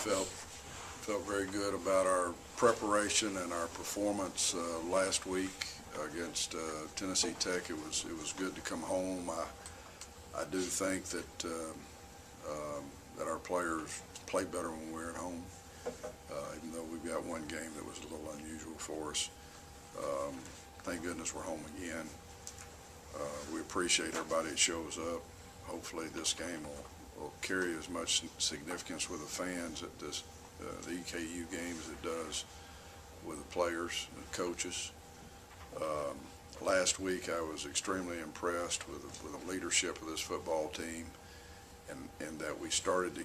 felt very good about our preparation and our performance last week against Tennessee Tech. It was good to come home. I do think that that our players play better when we're at home, even though we've got one game that was a little unusual for us. Thank goodness we're home again. We appreciate everybody that shows up. Hopefully this game will carry as much significance with the fans at the EKU game as it does with the players and coaches. Last week I was extremely impressed with the leadership of this football team, and that we started to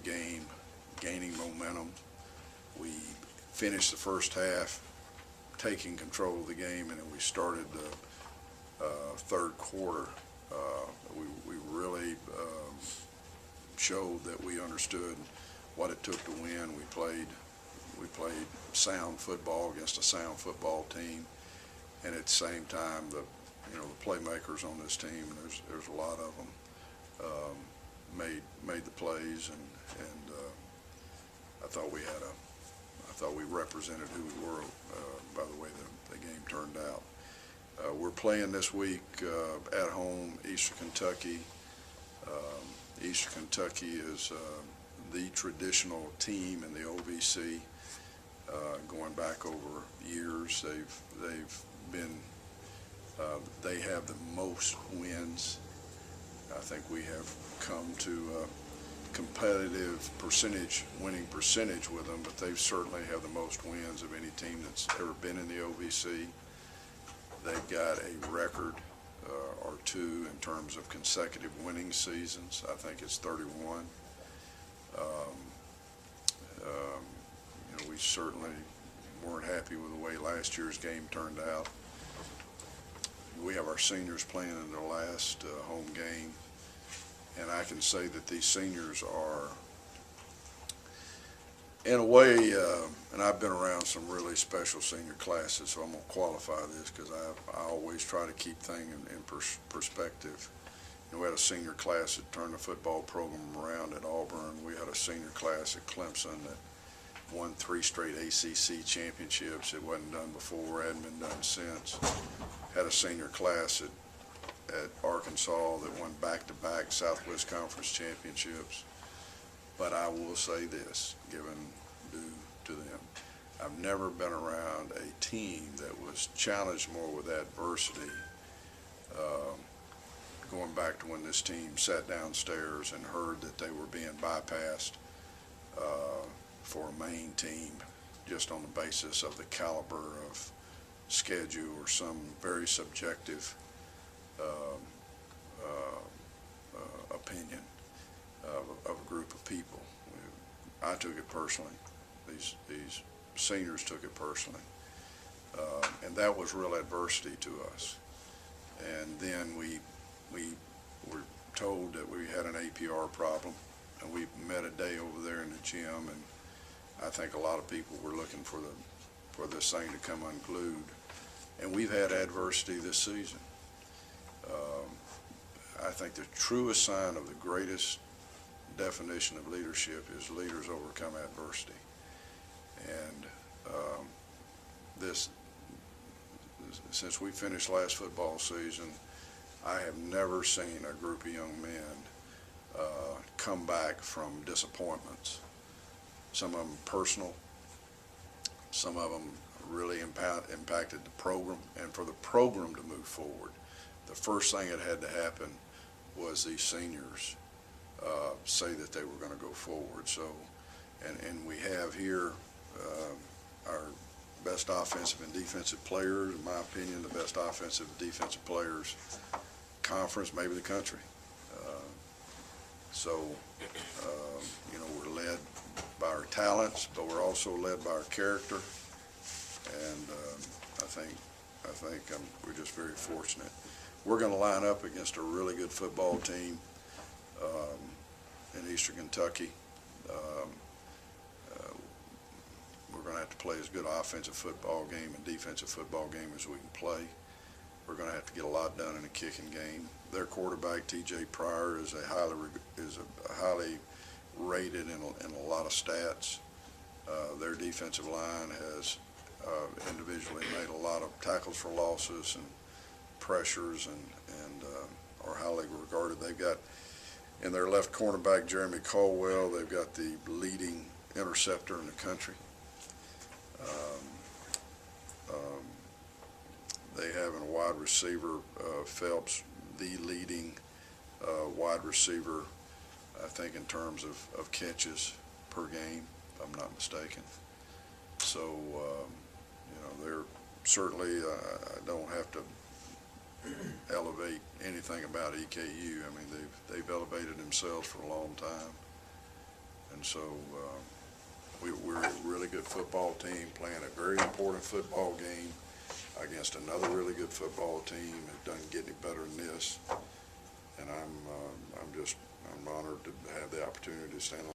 gaining momentum. We finished the first half taking control of the game, and then we started the third quarter. We really showed that we understood what it took to win. We played sound football against a sound football team, and at the same time, the playmakers on this team, and there's a lot of them, made the plays, and I thought we represented who we were by the way the game turned out. We're playing this week at home, Eastern Kentucky. Eastern Kentucky is the traditional team in the OVC. Going back over years, they have the most wins. I think we have come to a competitive winning percentage with them, but they certainly have the most wins of any team that's ever been in the OVC. They've got a record or two in terms of consecutive winning seasons. I think it's 31. We certainly weren't happy with the way last year's game turned out. We have our seniors playing in their last home game, and I can say that these seniors are, in a way, and I've been around some really special senior classes, so I'm going to qualify this because I always try to keep things in perspective. We had a senior class that turned the football program around at Auburn. We had a senior class at Clemson that won 3 straight ACC championships. It wasn't done before, hadn't been done since. Had a senior class at Arkansas that won back-to-back Southwest Conference championships. But I will say this, given due to them, I've never been around a team that was challenged more with adversity, going back to when this team sat downstairs and heard that they were being bypassed for a main team just on the basis of the caliber of schedule or some very subjective opinion of a group of people. I took it personally. These seniors took it personally, and that was real adversity to us. And then we were told that we had an APR problem, and we met a day over there in the gym, and I think a lot of people were looking for this thing to come unglued. And we've had adversity this season. I think the truest sign of the greatest definition of leadership is leaders overcome adversity. And since we finished last football season, I have never seen a group of young men come back from disappointments. Some of them personal, some of them really impacted the program, and for the program to move forward, the first thing that had to happen was these seniors say that they were going to go forward. So, and we have here our best offensive and defensive players, in my opinion, the best offensive and defensive players conference, maybe the country. We're led by our talents, but we're also led by our character, and I think we're just very fortunate. We're going to line up against a really good football team in Eastern Kentucky. We're going to have to play as good offensive football game and defensive football game as we can play. We're going to have to get a lot done in a kicking game. Their quarterback, T.J. Pryor, is a highly rated in a lot of stats. Their defensive line has individually made a lot of tackles for losses and pressures and are highly regarded. They've got in their left cornerback, Jeremy Caldwell, they've got the leading interceptor in the country. They have in a wide receiver, Phelps, the leading wide receiver, I think, in terms of catches per game, if I'm not mistaken. So, you know, they're certainly, I don't have to elevate anything about EKU. I mean, they've elevated themselves for a long time. And so we're a really good football team playing a very important football game against another really good football team. It doesn't get any better than this. And I'm honored to have the opportunity to stand on